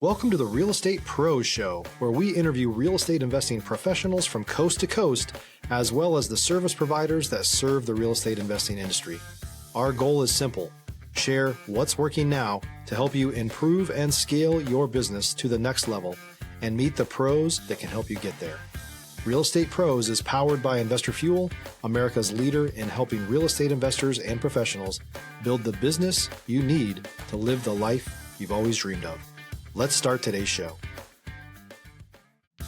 Welcome to the Real Estate Pros Show, where we interview real estate investing professionals from coast to coast, as well as the service providers that serve the real estate investing industry. Our goal is simple: share what's working now to help you improve and scale your business to the next level and meet the pros that can help you get there. Real Estate Pros is powered by Investor Fuel, America's leader in helping real estate investors and professionals build the business you need to live the life you've always dreamed of. Let's start today's show.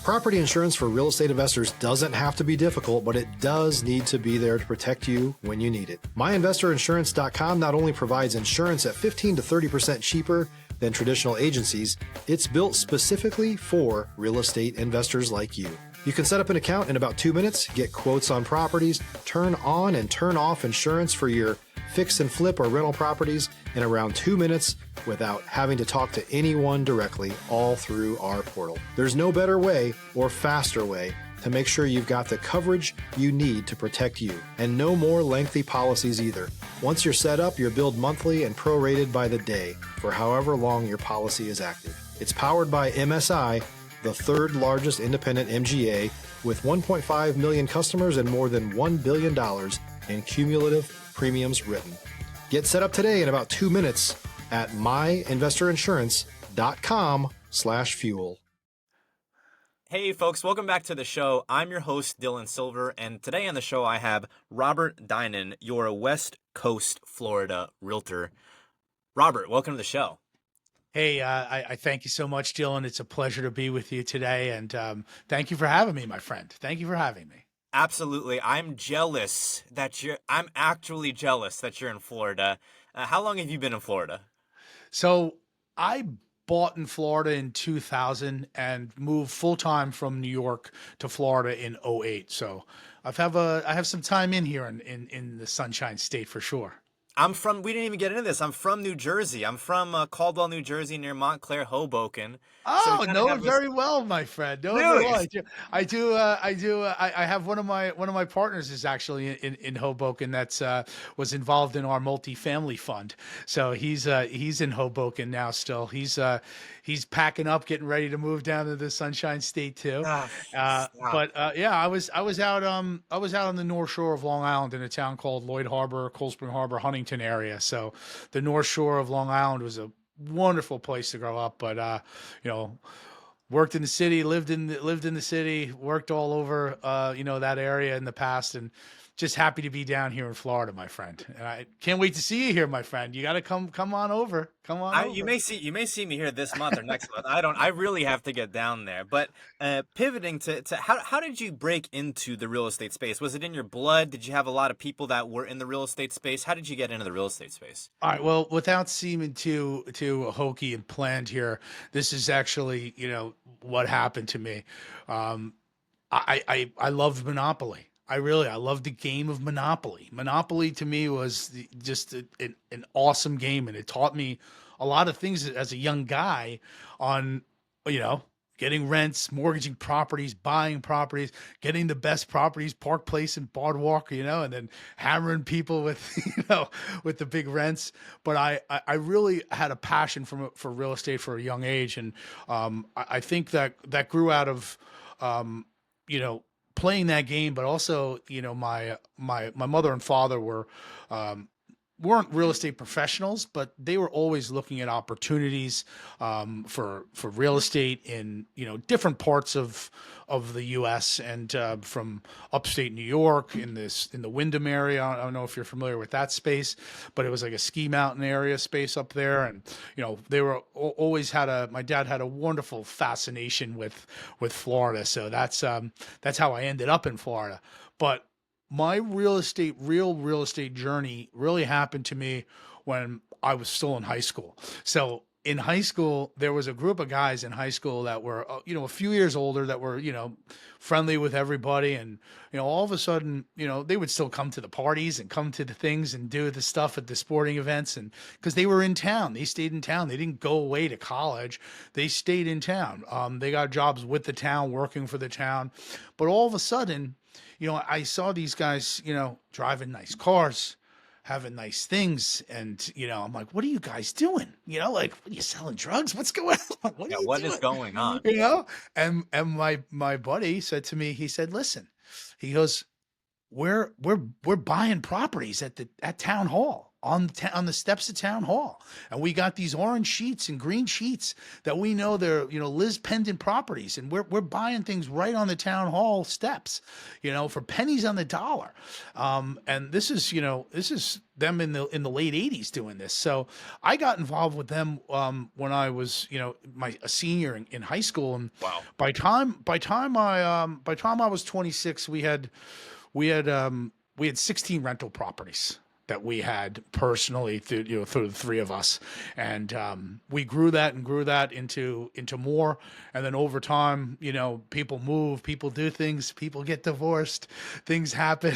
Property insurance for real estate investors doesn't have to be difficult, but it does need to be there to protect you when you need it. MyInvestorInsurance.com not only provides insurance at 15 to 30% cheaper than traditional agencies, it's built specifically for real estate investors like you. You can set up an account in about 2 minutes, get quotes on properties, turn on and turn off insurance for your fix and flip or rental properties in around 2 minutes without having to talk to anyone directly, all through our portal. There's no better way or faster way to make sure you've got the coverage you need to protect you, and no more lengthy policies either. Once you're set up, you're billed monthly and prorated by the day for however long your policy is active. It's powered by MSI, the third largest independent MGA, with 1.5 million customers and more than $1 billion in cumulative premiums written. Get set up today in about 2 minutes at myinvestorinsurance.com/fuel. Hey folks, welcome back to the show. I'm your host, Dylan Silver, and today on the show I have Robert Dinan, your West Coast, Florida realtor. Robert, welcome to the show. Hey, I thank you so much, Dylan. It's a pleasure to be with you today, and thank you for having me, my friend. Thank you for having me. Absolutely. I'm actually jealous that you're in Florida. How long have you been in Florida? So I bought in Florida in 2000 and moved full-time from New York to Florida in '08. So I have some time in here in the Sunshine State for sure. We didn't even get into this. I'm from New Jersey. I'm from Caldwell, New Jersey, near Montclair, Hoboken. Oh, know it very well, my friend. Know it very well. I have one of my partners is actually in Hoboken that's was involved in our multifamily fund. So he's in Hoboken now still. He's packing up, getting ready to move down to the Sunshine State too. Yeah, I was out on the North Shore of Long Island in a town called Lloyd Harbor, Cold Spring Harbor, Huntington area. So the North Shore of Long Island was a wonderful place to grow up, but worked in the city, lived in the city, worked all over that area in the past, and just happy to be down here in Florida, my friend. And I can't wait to see you here, my friend. You got to come on over. Come on over. You may see me here this month or next month. I really have to get down there. But pivoting to how did you break into the real estate space? Was it in your blood? Did you have a lot of people that were in the real estate space? How did you get into the real estate space? All right. Well, without seeming too hokey and planned here, this is actually what happened to me. I loved Monopoly. I love the game of Monopoly. Monopoly to me was just an awesome game, and it taught me a lot of things as a young guy on, getting rents, mortgaging properties, buying properties, getting the best properties, Park Place and Boardwalk, and then hammering people with, with the big rents. But I really had a passion for real estate for a young age, and I think that grew out of, playing that game, but also, my mother and father weren't real estate professionals, but they were always looking at opportunities for real estate in different parts of the U.S. and from upstate New York in the Wyndham area. I don't know if you're familiar with that space, but it was like a ski mountain area space up there, and they were always my dad had a wonderful fascination with Florida, so that's how I ended up in Florida. But my real estate journey really happened to me when I was still in high school. So in high school, there was a group of guys in high school that were, a few years older that were, friendly with everybody. And, all of a sudden, they would still come to the parties and come to the things and do the stuff at the sporting events. And because they were in town, they stayed in town. They didn't go away to college. They stayed in town. They got jobs with the town, working for the town. But all of a sudden, I saw these guys, driving nice cars, having nice things. And, I'm like, what are you guys doing? Like, what, are you selling drugs? What's going on? What are Yeah, you what is doing? going on? And my buddy said to me, he said, listen, he goes, we're buying properties at town hall on the steps of town hall, and we got these orange sheets and green sheets that we know they're Liz pendant properties, and we're buying things right on the town hall steps, for pennies on the dollar. And this is them in the late 80s doing this. So I got involved with them when I was a senior in high school, and Wow. by time I was 26, we had 16 rental properties that we had personally through the three of us, and we grew that into more. And then over time, people move, people do things, people get divorced, things happen,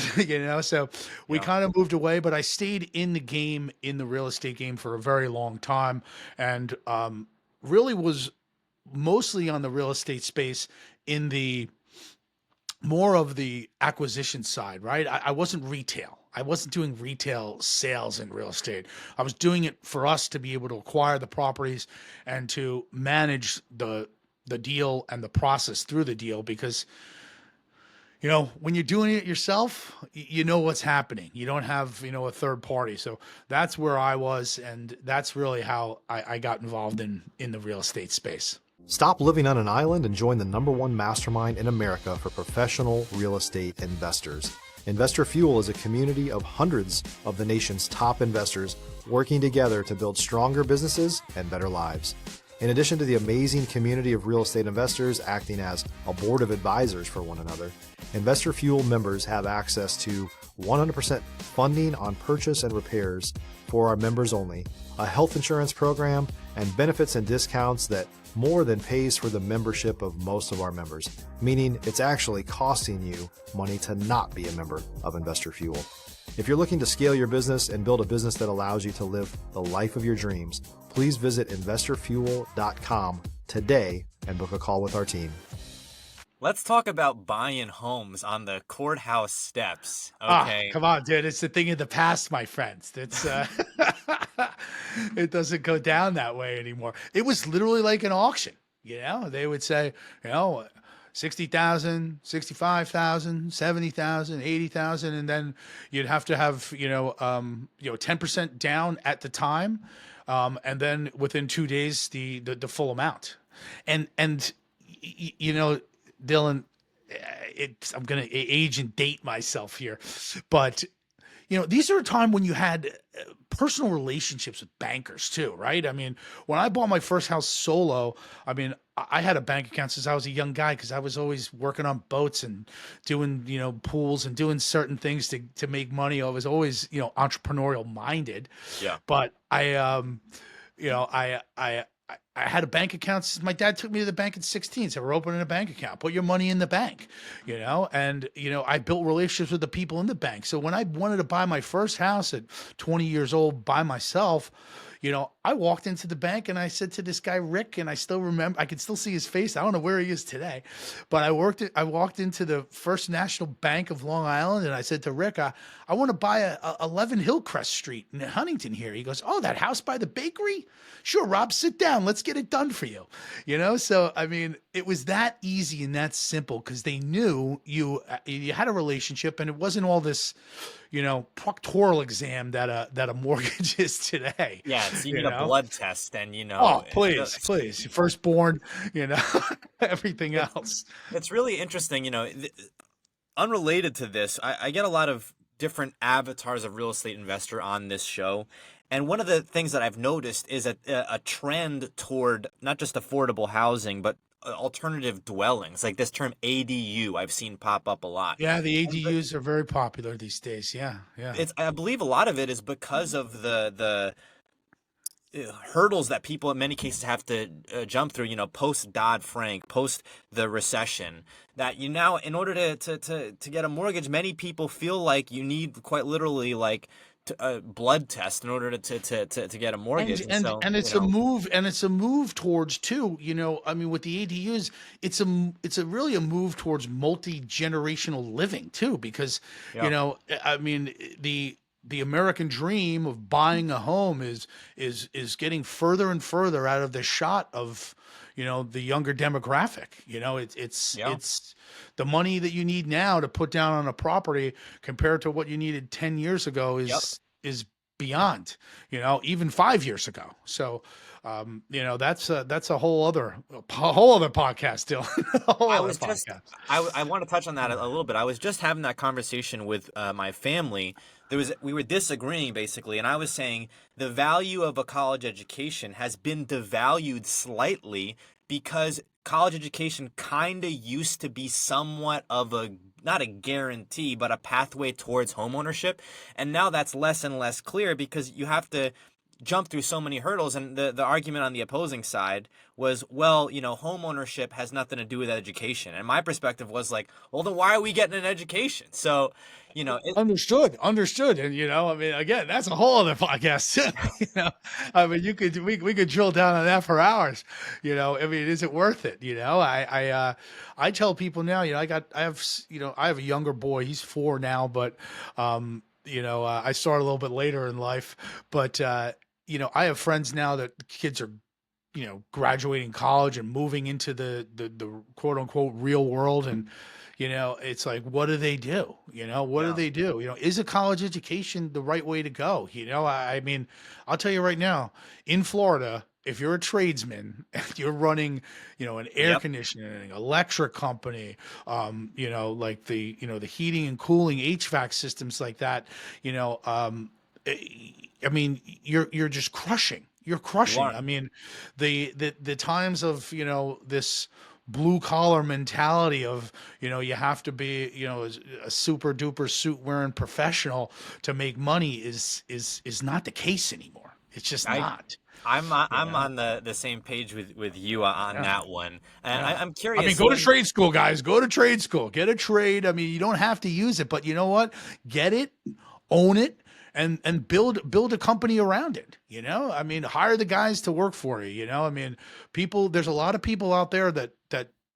so we kind of moved away. But I stayed in the real estate game for a very long time, and really was mostly on the real estate space in the more of the acquisition side, right? I wasn't retail. I wasn't doing retail sales in real estate. I was doing it for us to be able to acquire the properties and to manage the deal and the process through the deal, because when you're doing it yourself, you know what's happening. You don't have, a third party. So that's where I was, and that's really how I got involved in the real estate space. Stop living on an island and join the #1 mastermind in America for professional real estate investors. Investor Fuel is a community of hundreds of the nation's top investors working together to build stronger businesses and better lives. In addition to the amazing community of real estate investors acting as a board of advisors for one another, Investor Fuel members have access to 100% funding on purchase and repairs for our members only, a health insurance program, and benefits and discounts that more than pays for the membership of most of our members, meaning it's actually costing you money to not be a member of Investor Fuel. If you're looking to scale your business and build a business that allows you to live the life of your dreams, please visit investorfuel.com today and book a call with our team. Let's talk about buying homes on the courthouse steps. Okay. Come on, dude. It's a thing of the past, my friends. It's it doesn't go down that way anymore. It was literally like an auction. They would say, 60,000, 65,000, 70,000, 80,000, and then you'd have to have 10% down at the time, and then within 2 days the full amount. And Dylan, I'm going to age and date myself here, but these are a time when you had personal relationships with bankers too, right? I mean, when I bought my first house solo, I had a bank account since I was a young guy, because I was always working on boats and doing, pools and doing certain things to make money. I was always, entrepreneurial minded. Yeah. But I had a bank account since my dad took me to the bank at 16. So we're opening a bank account, put your money in the bank, and, I built relationships with the people in the bank. So when I wanted to buy my first house at 20 years old by myself, I walked into the bank and I said to this guy, Rick, and I still remember, I can still see his face. I don't know where he is today, but I walked into the First National Bank of Long Island, and I said to Rick, I want to buy a 11 Hillcrest Street in Huntington here. He goes, oh, that house by the bakery? Sure, Rob, sit down. Let's get it done for you. So, it was that easy and that simple, because they knew you had a relationship, and it wasn't all this, proctoral exam that a mortgage is today. Yeah, so you need a blood test, and Oh, please, firstborn, everything else. It's really interesting, unrelated to this, I get a lot of different avatars of real estate investor on this show. And one of the things that I've noticed is a trend toward not just affordable housing, but alternative dwellings, like this term ADU I've seen pop up a lot. Yeah, the ADUs are very popular these days. Yeah. I believe a lot of it is because of the hurdles that people in many cases have to jump through, post Dodd-Frank, post the recession, that now in order to get a mortgage, many people feel like you need quite literally like a blood test in order to get a mortgage. And it's a move towards too, with the ADUs, it's really a move towards multi-generational living too, because, the the American dream of buying a home is getting further and further out of the shot of, the younger demographic. Yeah. It's the money that you need now to put down on a property compared to what you needed 10 years ago Yep. is beyond, even 5 years ago. So, that's a whole other podcast still. A whole I other was just podcast. I want to touch on that a little bit. I was just having that conversation with my family. We were disagreeing basically, and I was saying the value of a college education has been devalued slightly because college education kind of used to be somewhat of a not a guarantee, but a pathway towards homeownership. And now that's less and less clear because you have to jump through so many hurdles. And the argument on the opposing side was, well, home ownership has nothing to do with education. And my perspective was like, well, then why are we getting an education? So, Understood. And again, that's a whole other podcast. We could drill down on that for hours. Is it worth it? I tell people now, I have a younger boy. He's 4 now, but I started a little bit later in life. But I have friends now that kids are graduating college and moving into the quote unquote real world. And it's like, what do they do? What do Yeah. they do? Is a college education the right way to go? I'll tell you right now, in Florida, if you're a tradesman, you're running, an air Yep. conditioning, electric company, like the heating and cooling HVAC systems like that, you're just crushing. You're crushing. are. The times of, this blue collar mentality of, you have to be, a super duper suit wearing professional to make money is not the case anymore. It's just not. I'm on the same page with you on Yeah. that one. And Yeah. I'm curious. Go to trade school, guys. Go to trade school. Get a trade. You don't have to use it, but you know what? Get it, own it, and build a company around it. Hire the guys to work for you. There's a lot of people out there that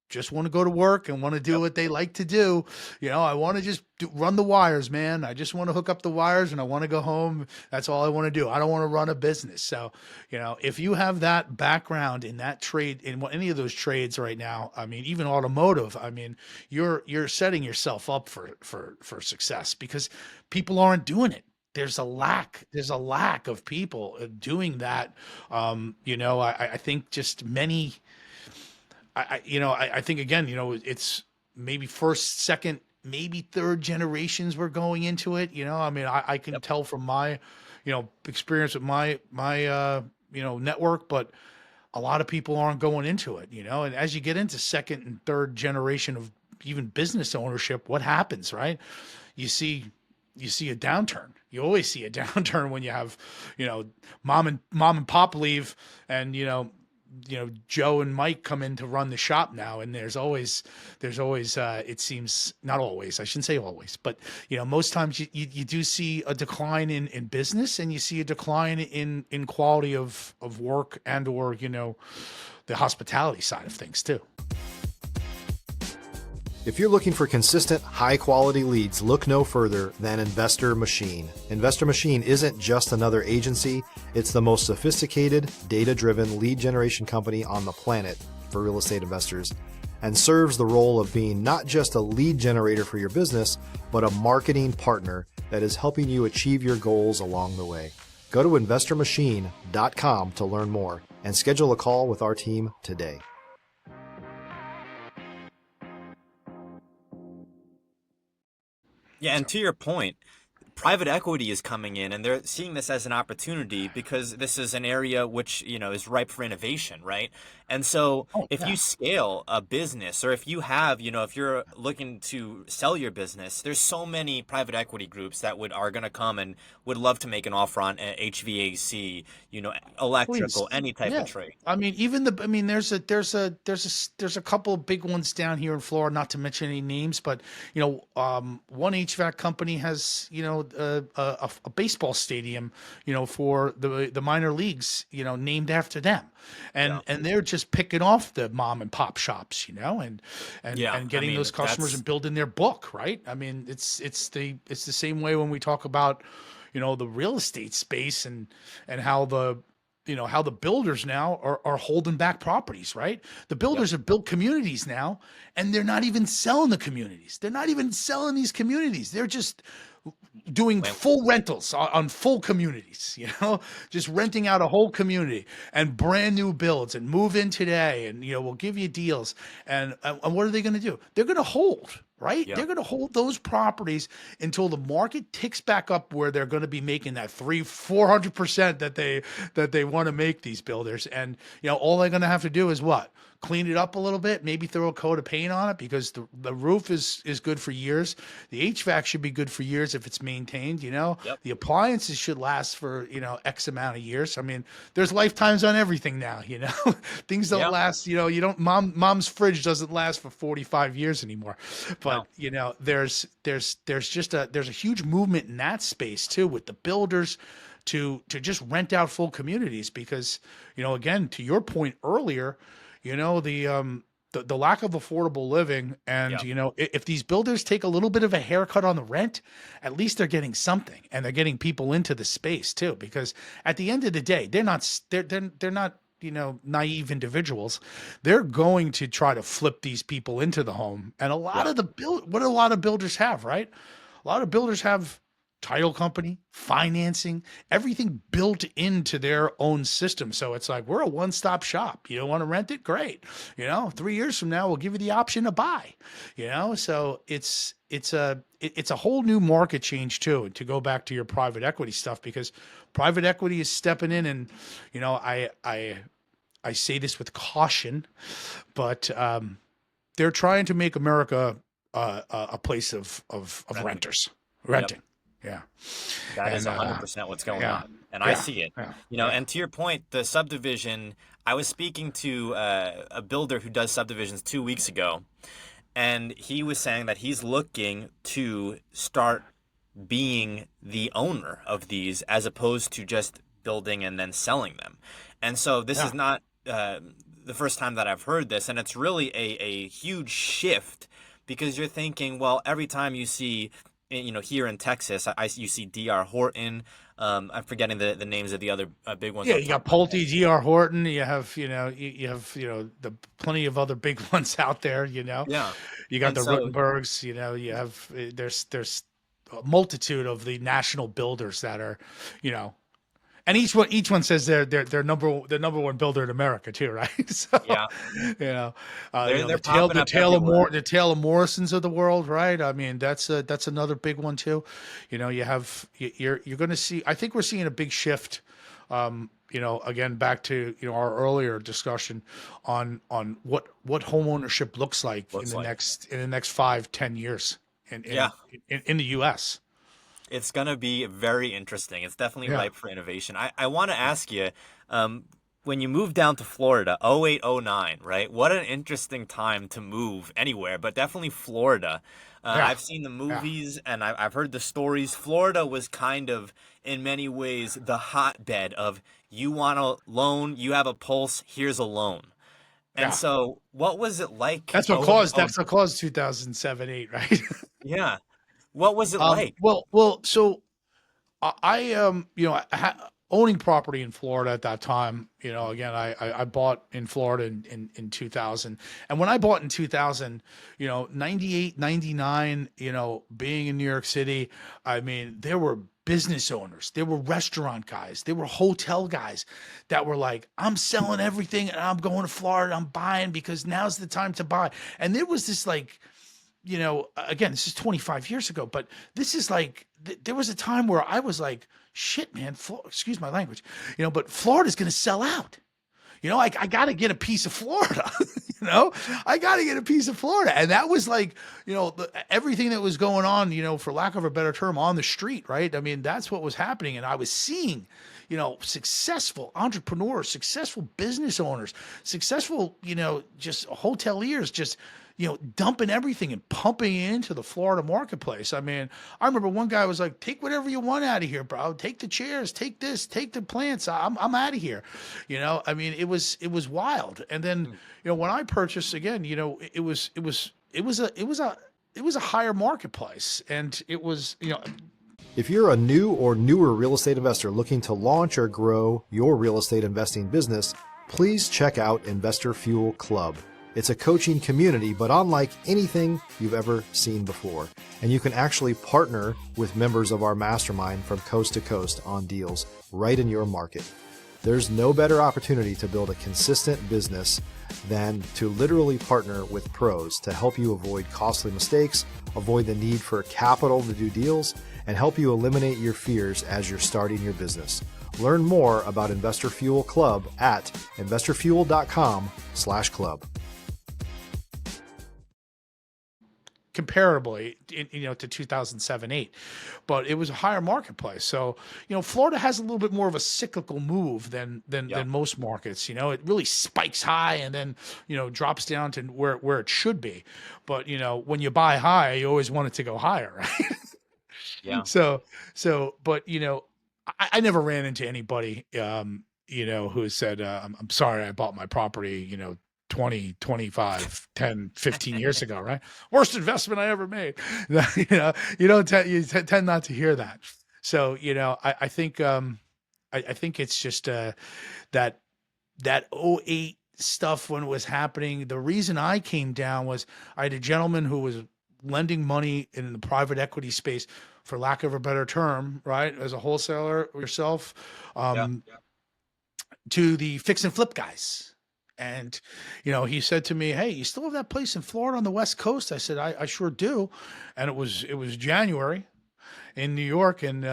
just want to go to work and want to do what they like to do. I want to just run the wires, man. I just want to hook up the wires and I want to go home. That's all I want to do. I don't want to run a business. So, if you have that background in that trade, in any of those trades right now, even automotive, you're setting yourself up for success because people aren't doing it. There's a lack of people doing that. I think just many, I think again, it's maybe first, second, maybe third generations we're going into it. I can Yep. tell from my, experience with my network, but a lot of people aren't going into it, and as you get into second and third generation of even business ownership, what happens, right? You see a downturn. You always see a downturn when you have, mom and pop leave and, Joe and Mike come in to run the shop now. And there's always, it seems not always, I shouldn't say always, but, most times you do see a decline in business and you see a decline in quality of work and, or, the hospitality side of things too. If you're looking for consistent, high-quality leads, look no further than Investor Machine. Investor Machine isn't just another agency, it's the most sophisticated, data-driven lead generation company on the planet for real estate investors, and serves the role of being not just a lead generator for your business, but a marketing partner that is helping you achieve your goals along the way. Go to investormachine.com to learn more and schedule a call with our team today. Yeah, and to your point, private equity is coming in and they're seeing this as an opportunity because this is an area which, is ripe for innovation, right? And so if you scale a business or if you have, if you're looking to sell your business, there's so many private equity groups that are going to come and would love to make an offer on HVAC, electrical, Please. any type Yeah. of trade. There's a couple of big ones down here in Florida, not to mention any names, but one HVAC company has a baseball stadium for the minor leagues named after them, and they're just picking off the mom and pop shops and getting those customers and building their book, right? It's the same way when we talk about the real estate space and how how the builders now are holding back properties, right? The builders have built communities now, and they're not even selling the communities. They're not even selling these communities. They're just doing full rentals on full communities, just renting out a whole community and brand new builds and move in today. And, we'll give you deals. And what are they going to do? They're going to hold, right? Yeah. They're going to hold those properties until the market ticks back up where they're going to be making that 400% that they want to make, these builders. And, all they're going to have to do is what? Clean it up a little bit, maybe throw a coat of paint on it, because the roof is good for years. The HVAC should be good for years if it's maintained, The appliances should last for, X amount of years. I mean, there's lifetimes on everything now, Things don't last, mom's fridge doesn't last for 45 years anymore. But, there's a huge movement in that space too, with the builders to just rent out full communities, because, again, to your point earlier, the lack of affordable living, and if these builders take a little bit of a haircut on the rent, at least they're getting something, and they're getting people into the space too. Because at the end of the day, they're not naive individuals. They're going to try to flip these people into the home, and a lot of what do a lot of builders have, right? A lot of builders have title company, financing, everything built into their own system. So it's like, we're a one-stop shop. You don't want to rent it? Great. 3 years from now, we'll give you the option to buy, so it's a whole new market change too. And to go back to your private equity stuff, because private equity is stepping in, and, I say this with caution, but, they're trying to make America a place of renting. Yep. Yeah. That is 100% what's going on. And I see it, and to your point, the subdivision, I was speaking to a builder who does subdivisions 2 weeks ago, and he was saying that he's looking to start being the owner of these, as opposed to just building and then selling them. And so this is not the first time that I've heard this, and it's really a huge shift, because you're thinking, well, every time you see, here in Texas, you see D.R. Horton. I'm forgetting the names of the other big ones. Yeah, you got Pulte, D.R. Horton. You have, you have the plenty of other big ones out there. Yeah. You got the Rutenbergs. You have there's a multitude of the national builders that are, and each one says they're number one builder in America too, right? So, they're the Taylor Morrisons of the world, right? I mean, that's another big one too. You're going to see. I think we're seeing a big shift. Again, back to our earlier discussion on what home ownership looks like in the next 5-10 years in the U.S. It's going to be very interesting. It's definitely ripe for innovation. I want to ask you, when you moved down to Florida, 08, 09, right? What an interesting time to move anywhere, but definitely Florida. I've seen the movies and I've heard the stories. Florida was kind of, in many ways, the hotbed of, you want a loan, you have a pulse, here's a loan. And so what was it like? That's what caused 2007-8, right? Yeah. What was it like? Well, so I owning property in Florida at that time, again, I bought in Florida in 2000. And when I bought in 2000, 98, 99, being in New York City, I mean, there were business owners, there were restaurant guys, there were hotel guys that were like, I'm selling everything and I'm going to Florida, I'm buying because now's the time to buy. And there was this like, again, this is 25 years ago, but this is like, there was a time where I was like, shit, man, excuse my language, but Florida's going to sell out. I got to get a piece of Florida, I got to get a piece of Florida. And that was like, everything that was going on, for lack of a better term, on the street, right? I mean, that's what was happening. And I was seeing, successful entrepreneurs, successful business owners, successful, just hoteliers, just, dumping everything and pumping it into the Florida marketplace. I mean, I remember one guy was like, take whatever you want out of here, bro. Take the chairs, take this, take the plants. I'm out of here. I mean, it was wild. And then, when I purchased again, it was a higher marketplace, and it was, If you're a new or newer real estate investor looking to launch or grow your real estate investing business, please check out Investor Fuel Club. It's a coaching community, but unlike anything you've ever seen before. And you can actually partner with members of our mastermind from coast to coast on deals right in your market. There's no better opportunity to build a consistent business than to literally partner with pros to help you avoid costly mistakes, avoid the need for capital to do deals, and help you eliminate your fears as you're starting your business. Learn more about Investor Fuel Club at investorfuel.com/club. Comparably, to 2007-8, but it was a higher marketplace. So, Florida has a little bit more of a cyclical move than most markets. It really spikes high and then, drops down to where it should be. But, when you buy high, you always want it to go higher, right? Yeah. But, I never ran into anybody, who said, I'm sorry, I bought my property, 20, 25, 10, 15 years ago, right? Worst investment I ever made. You tend not to hear that. So, I think, I think it's just, that '08 stuff when it was happening. The reason I came down was I had a gentleman who was lending money in the private equity space, for lack of a better term, right? As a wholesaler yourself, to the fix and flip guys. And, he said to me, "Hey, you still have that place in Florida on the West Coast?" I said, I sure do. And it was January in New York, and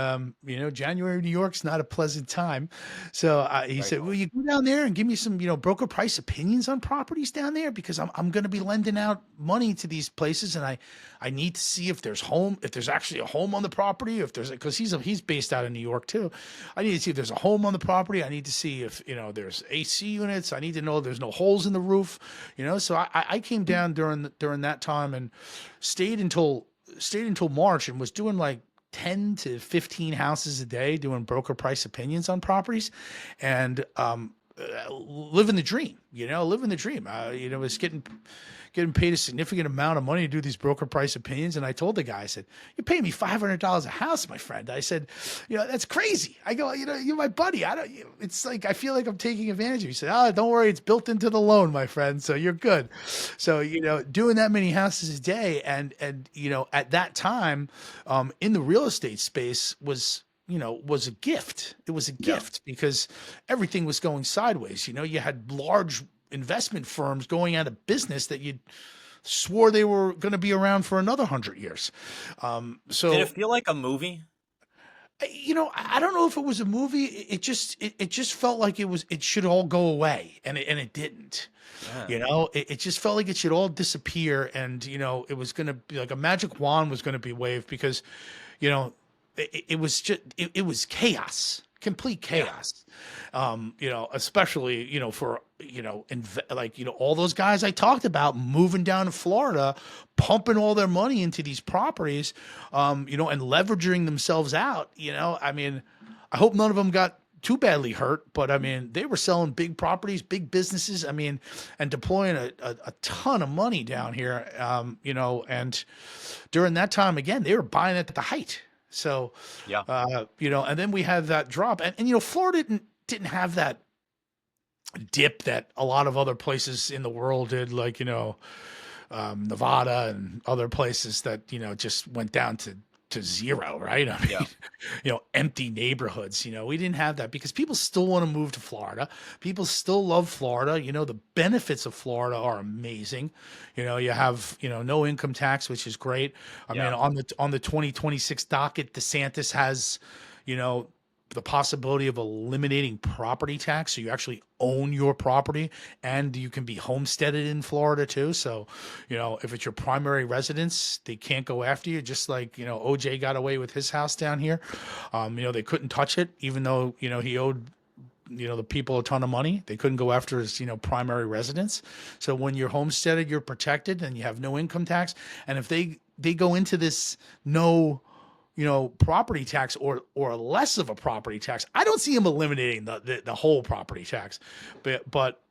January in New York's not a pleasant time. So he said, "Will you go down there and give me some, broker price opinions on properties down there? Because I'm going to be lending out money to these places, and I need to see if there's actually a home on the property, because he's based out of New York too. I need to see if there's a home on the property. I need to see if there's AC units. I need to know there's no holes in the roof. So I came down during that time and stayed until March, and was doing like 10 to 15 houses a day, doing broker price opinions on properties, and living the dream. Was getting paid a significant amount of money to do these broker price opinions. And I told the guy, I said, "You're paying me $500 a house, my friend." I said, "That's crazy." I go, "You're my buddy. It's like, I feel like I'm taking advantage of you." He said, "Oh, don't worry. It's built into the loan, my friend. So you're good." So, doing that many houses a day and at that time, in the real estate space was a gift. It was a gift because everything was going sideways. You had large investment firms going out of business that you swore they were going to be around for another 100 years. So did it feel like a movie? I don't know if it was a movie. It just felt like it should all go away, and it didn't. Yeah. It just felt like it should all disappear, and it was going to be like a magic wand was going to be waved, because it was chaos, complete chaos. Especially, for, all those guys I talked about moving down to Florida, pumping all their money into these properties, and leveraging themselves out. I mean, I hope none of them got too badly hurt, but I mean, they were selling big properties, big businesses. I mean, and deploying a ton of money down here, and during that time, again, they were buying at the height. So, and then we had that drop, and Florida didn't have that dip that a lot of other places in the world did, like, Nevada and other places that, just went down to zero, right? I mean, empty neighborhoods. We didn't have that because people still want to move to Florida. People still love Florida. The benefits of Florida are amazing. You have, no income tax, which is great. I mean, on the 2026 docket, DeSantis has, the possibility of eliminating property tax. So you actually own your property, and you can be homesteaded in Florida too. So, if it's your primary residence, they can't go after you, just like, OJ got away with his house down here. They couldn't touch it, even though, he owed, the people a ton of money. They couldn't go after his, primary residence. So when you're homesteaded, you're protected and you have no income tax. And if they go into this no property tax or less of a property tax. I don't see them eliminating the whole property tax, but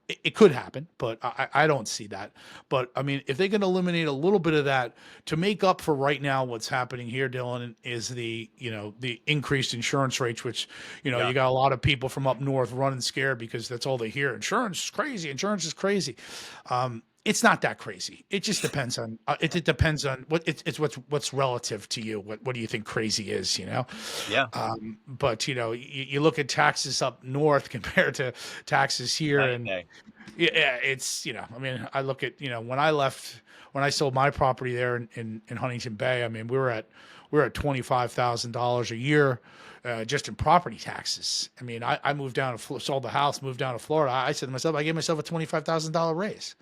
it could happen, but I don't see that. But I mean, if they can eliminate a little bit of that to make up for right now, what's happening here, Dylan, is the increased insurance rates, which, Yeah. you got a lot of people from up north running scared because that's all they hear. Insurance is crazy. Insurance is crazy. It's not that crazy. It just depends on it depends on it's what's relative to you. What do you think crazy is, Yeah. But you look at taxes up north compared to taxes here, Night and and day. yeah, it's I mean, I look at when I sold my property there in Huntington Bay. I mean, we were at $25,000 a year. Just in property taxes. I mean, I moved down to sold the house, moved down to Florida. I said to myself, I gave myself a $25,000 raise.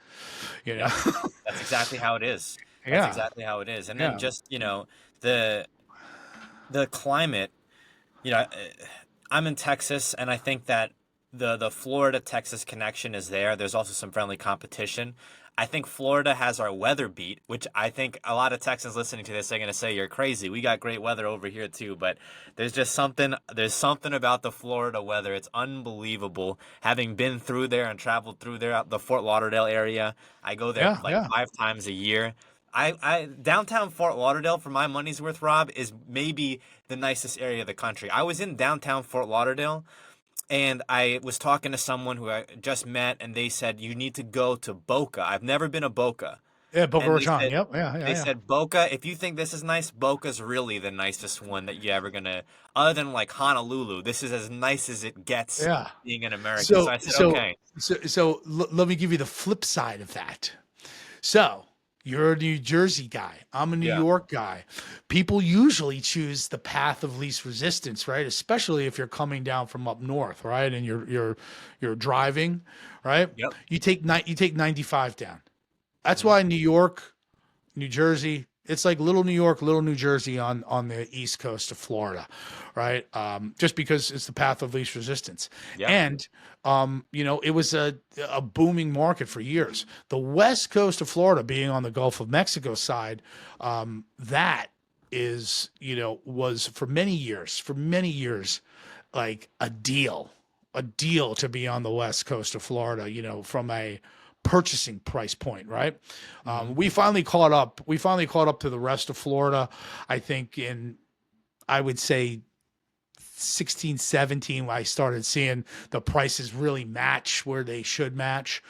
Yeah. That's exactly how it is. That's Yeah. exactly how it is. And Yeah. then just, the climate, I'm in Texas, and I think that the Florida Texas connection is there. There's also some friendly competition. I think Florida has our weather beat, which I think a lot of Texans listening to this are going to say you're crazy. We got great weather over here too, but there's something about the Florida weather. It's unbelievable. Having been through there and traveled through there, the Fort Lauderdale area, I go there Yeah. 5 times a year. I downtown Fort Lauderdale, for my money's worth, Rob, is maybe the nicest area of the country. I was in downtown Fort Lauderdale, and I was talking to someone who I just met, and they said, you need to go to Boca. I've never been to Boca. Yeah, Boca And they Raton. said, Yep. Yeah. they said, Boca, if you think this is nice, Boca's really the nicest one that you're ever going to, other than like Honolulu, this is as nice as it gets Yeah. being an American. So So I said, okay. let me give you the flip side of that. So you're a New Jersey guy. I'm a New Yeah. York guy. People usually choose the path of least resistance, right? Especially if you're coming down from up north, right? And you're driving, right? Yep. You take 95 down. That's why New York, New Jersey, it's like little New York, little New Jersey on the east coast of Florida, right? Just because it's the path of least resistance. Yeah. And it was a booming market for years. The west coast of Florida, being on the Gulf of Mexico side, that is, was for many years, like a deal to be on the west coast of Florida, from a purchasing price point, right? We finally caught up. We finally caught up to the rest of Florida. I think I would say 16, 17, I started seeing the prices really match where they should match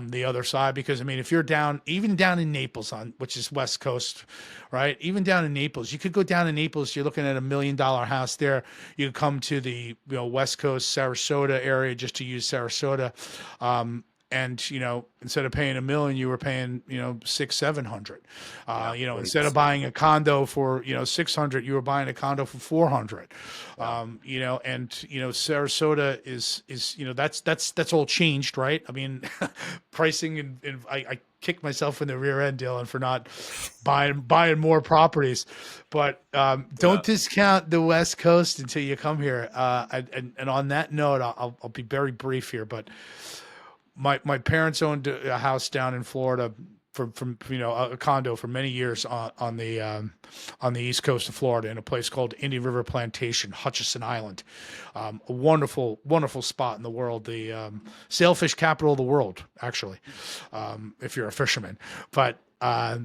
the other side. Because I mean, if you're even down in Naples which is West Coast, right? Even down in Naples, you could go down in Naples. You're looking at $1 million house there. You could come to the West Coast, Sarasota area, just to use Sarasota. And instead of paying $1 million, you were paying $600-700. Instead of buying a condo for $600, you were buying a condo for $400. Sarasota is that's all changed, right? I mean, pricing and I kicked myself in the rear end, Dylan, for not buying more properties. But don't discount the West Coast until you come here. And on that note, I'll be very brief here, but my parents owned a house down in Florida from a condo for many years on the east coast of Florida in a place called Indian River Plantation, Hutchinson Island. A wonderful spot in the world, the sailfish capital of the world, actually, if you're a fisherman. But I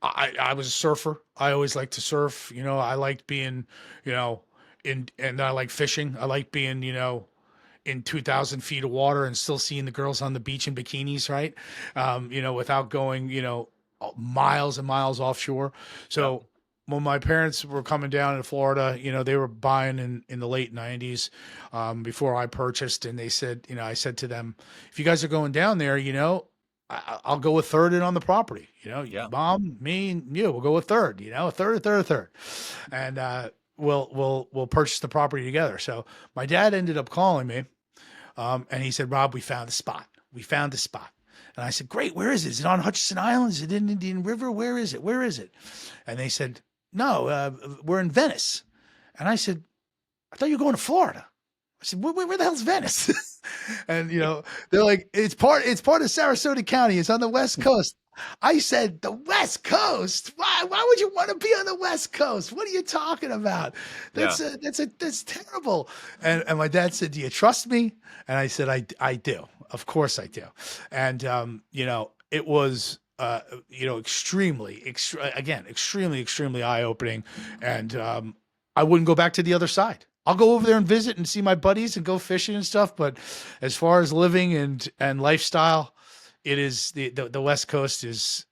was a surfer. I always liked to surf. I liked being and I like fishing. I like being in 2,000 feet of water and still seeing the girls on the beach in bikinis, right? Without going, miles and miles offshore. So when my parents were coming down in Florida, they were buying in the late 90s before I purchased. And they said, I said to them, if you guys are going down there, I'll go a third in on the property, Mom, me and you, we'll go a third, a third. And, we'll purchase the property together. So my dad ended up calling me, and he said, Rob, we found the spot. And I said, great, where is it? Is it on Hutchinson Island? Is it in Indian River? Where is it? And they said, no, we're in Venice. And I said, I thought you were going to Florida. I said, where the hell's Venice? And, they're like, it's part of Sarasota County. It's on the West Coast. I said, the West Coast. Why would you want to be on the West Coast? What are you talking about? Yeah. That's terrible. And my dad said, do you trust me? And I said, I do. Of course I do. And, it was, extremely, extremely eye-opening. And, I wouldn't go back to the other side. I'll go over there and visit and see my buddies and go fishing and stuff. But as far as living and lifestyle, it is the West Coast is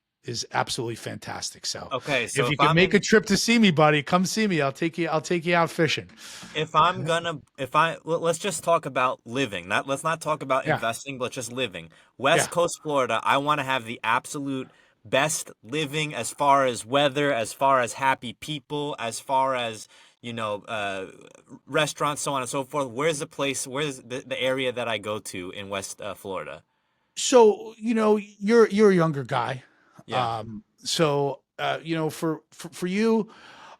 absolutely fantastic. So Okay, so if you if can I'm make in, a trip to see me, buddy, come see me. I'll take you out fishing. let's just talk about living. Let's not talk about Yeah. investing, but just living. Yeah. West Coast Florida, I want to have the absolute best living as far as weather, as far as happy people, as far as, restaurants, so on and so forth. Where's the area that I go to in West Florida? So, you're a younger guy. Yeah. For you,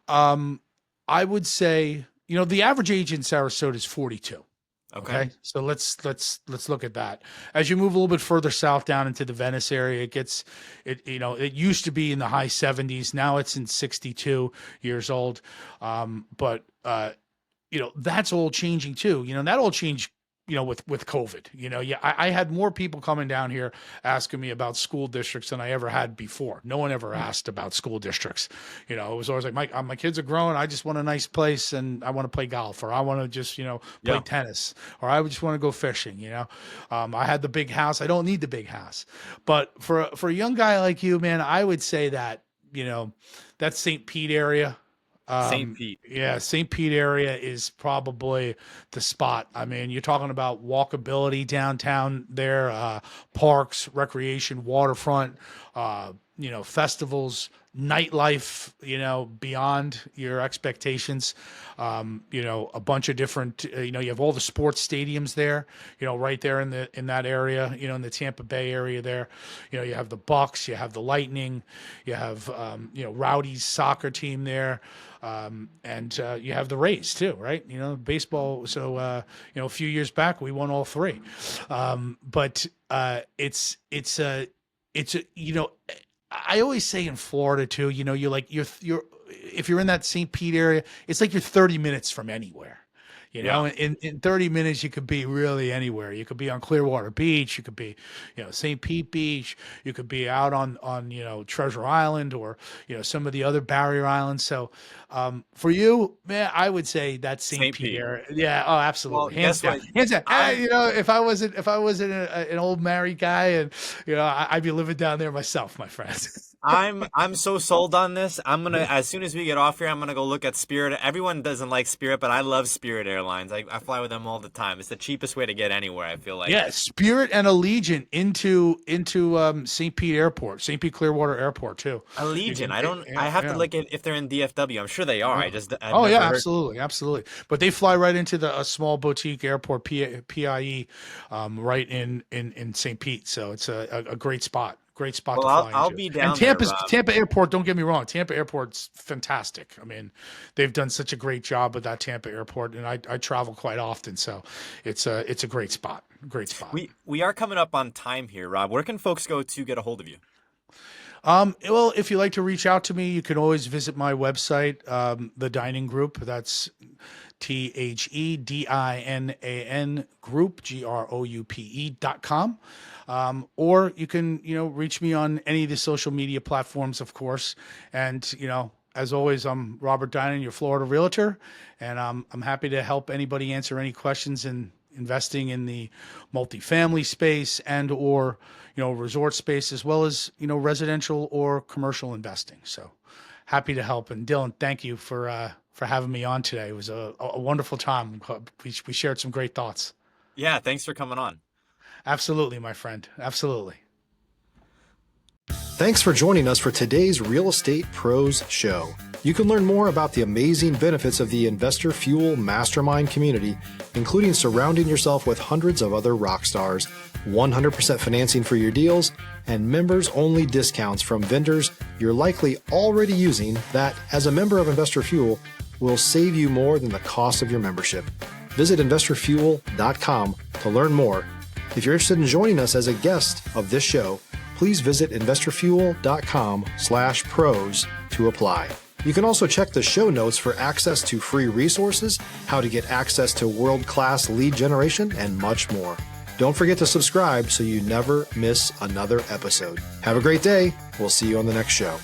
I would say, the average age in Sarasota is 42. Okay. Okay. So let's look at that. As you move a little bit further south down into the Venice area, it used to be in the high 70s. Now it's in 62 years old. But that's all changing too. That all changed, with COVID. I had more people coming down here asking me about school districts than I ever had before. No one ever asked about school districts. It was always like, my kids are growing. I just want a nice place and I want to play golf, or I want to just, play Yeah. tennis, or I just want to go fishing. I had the big house. I don't need the big house. But for a young guy like you, man, I would say that, that St. Pete area. St. Pete. Yeah, St. Pete area is probably the spot. I mean, you're talking about walkability downtown there, parks, recreation, waterfront, festivals, nightlife, beyond your expectations. A bunch of different, you have all the sports stadiums there, right there in that area, in the Tampa Bay area there. You have the Bucks, you have the Lightning, you have, Rowdy's soccer team there. And you have the Rays too, right? Baseball. So, a few years back, we won all three. But I always say in Florida too, you're if you're in that St. Pete area, it's like you're 30 minutes from anywhere. Yeah. In 30 minutes, you could be really anywhere. You could be on Clearwater Beach. You could be, St. Pete Beach. You could be out on Treasure Island, or, some of the other barrier islands. So, for you, man, I would say that's St. St. Pete Pete. area. Yeah. Oh, absolutely. Well, Hands guess down. what? Hands down. I If I wasn't an old married guy, and, I'd be living down there myself, my friend. I'm so sold on this. I'm gonna, as soon as we get off here, I'm gonna go look at Spirit. Everyone doesn't like Spirit, but I love Spirit Airlines. I fly with them all the time. It's the cheapest way to get anywhere, I feel like. Yeah, Spirit and Allegiant into St. Pete Airport, St. Pete Clearwater Airport too. Allegiant. I have to look at if they're in DFW. I'm sure they are. I've Oh never yeah, heard. absolutely. But they fly right into a small boutique airport, PIE, right in St. Pete. So it's a great spot. Great spot Well, to fly I'll into. be down And there, Rob. Tampa Airport, don't get me wrong, Tampa Airport's fantastic. I mean, they've done such a great job with that Tampa Airport, and I travel quite often, so it's a great spot. Great spot. We are coming up on time here, Rob. Where can folks go to get a hold of you? Well, if you'd like to reach out to me, you can always visit my website, the Dining Group. That's THEDINAN Group, GROUPE.com. Or you can, reach me on any of the social media platforms, of course. And, as always, I'm Robert Dinan, your Florida Realtor, and I'm happy to help anybody answer any questions in investing in the multifamily space and or, resort space, as well as, residential or commercial investing. So happy to help. And Dylan, thank you for having me on today. It was a wonderful time. We shared some great thoughts. Yeah, thanks for coming on. Absolutely, my friend. Absolutely. Thanks for joining us for today's Real Estate Pros Show. You can learn more about the amazing benefits of the Investor Fuel Mastermind community, including surrounding yourself with hundreds of other rock stars, 100% financing for your deals, and members-only discounts from vendors you're likely already using that, as a member of Investor Fuel, will save you more than the cost of your membership. Visit investorfuel.com to learn more. If you're interested in joining us as a guest of this show, please visit investorfuel.com/pros to apply. You can also check the show notes for access to free resources, how to get access to world-class lead generation, and much more. Don't forget to subscribe so you never miss another episode. Have a great day. We'll see you on the next show.